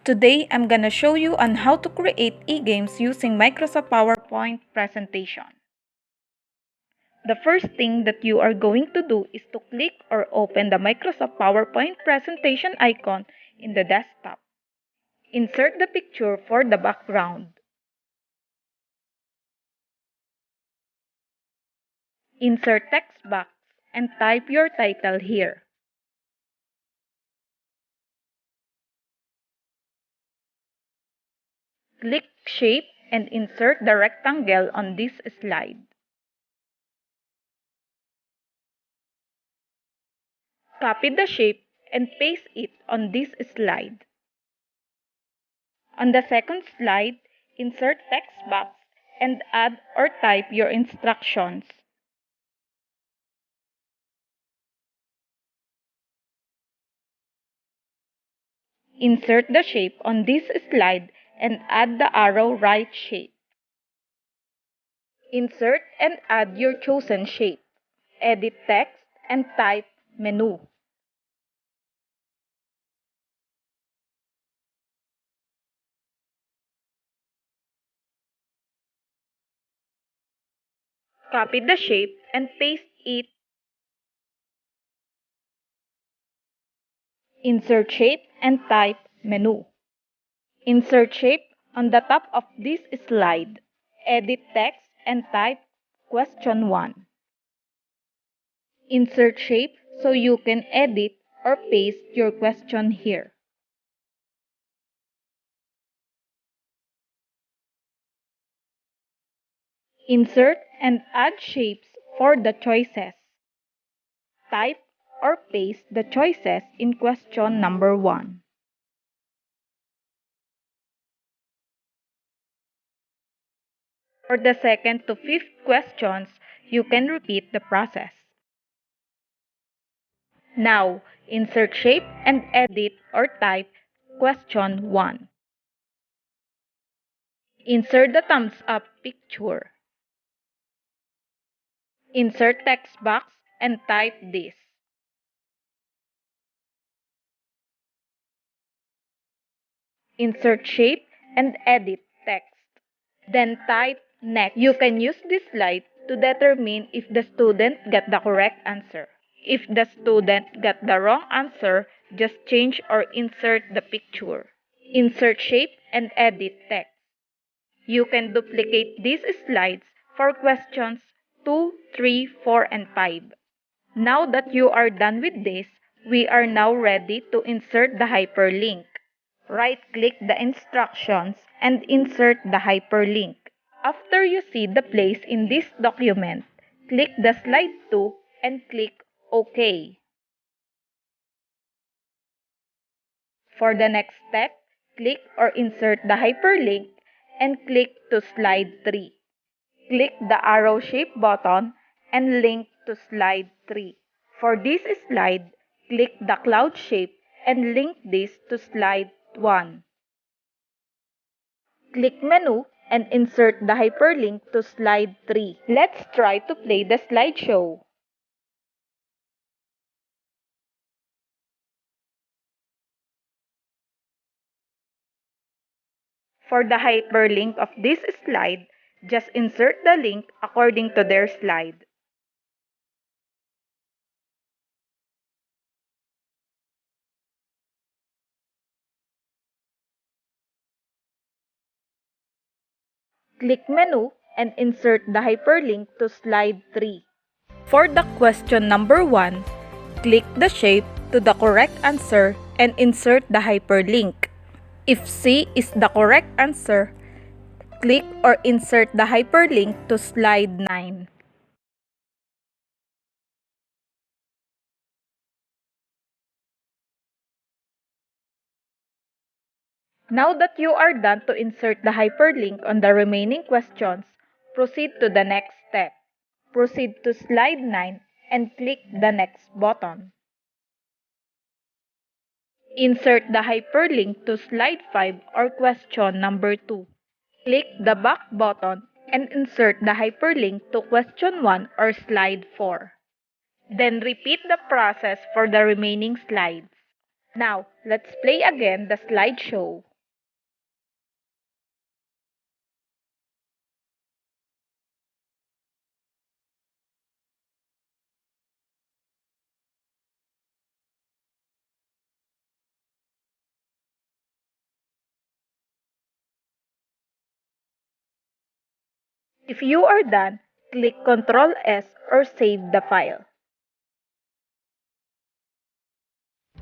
Today, I'm gonna show you on how to create e-games using Microsoft PowerPoint presentation. The first thing that you are going to do is to click or open the Microsoft PowerPoint presentation icon in the desktop. Insert the picture for the background. Insert text box and type your title here. Click Shape and insert the rectangle on this slide. Copy the shape and paste it on this slide. On the second slide, insert text box and add or type your instructions. Insert the shape on this slide and add the arrow right shape. Insert and add your chosen shape. Edit text and type menu. Copy the shape and paste it. Insert shape and type menu. Insert shape on the top of this slide. Edit text and type question 1. Insert shape so you can edit or paste your question here. Insert and add shapes for the choices. Type or paste the choices in question number 1. For the second to fifth questions, you can repeat the process. Now, insert shape and edit or type question 1. Insert the thumbs up picture. Insert text box and type this. Insert shape and edit text. Then type next. You can use this slide to determine if the student got the correct answer. If the student got the wrong answer, just change or insert the picture. Insert shape and edit text. You can duplicate these slides for questions 2, 3, 4, and 5. Now that you are done with this, we are now ready to insert the hyperlink. Right-click the instructions and insert the hyperlink. After you see the place in this document, click the slide 2 and click OK. For the next step, click or insert the hyperlink and click to slide 3. Click the arrow shape button and link to slide 3. For this slide, click the cloud shape and link this to slide 1. Click menu and insert the hyperlink to slide 3. Let's try to play the slideshow. For the hyperlink of this slide, just insert the link according to their slide. Click menu and insert the hyperlink to slide 3. For the question number 1, click the shape to the correct answer and insert the hyperlink. If C is the correct answer, click or insert the hyperlink to slide 9. Now that you are done to insert the hyperlink on the remaining questions, proceed to the next step. Proceed to slide 9 and click the next button. Insert the hyperlink to slide 5 or question number 2. Click the back button and insert the hyperlink to question 1 or slide 4. Then repeat the process for the remaining slides. Now, let's play again the slideshow. If you are done, click Ctrl S or save the file.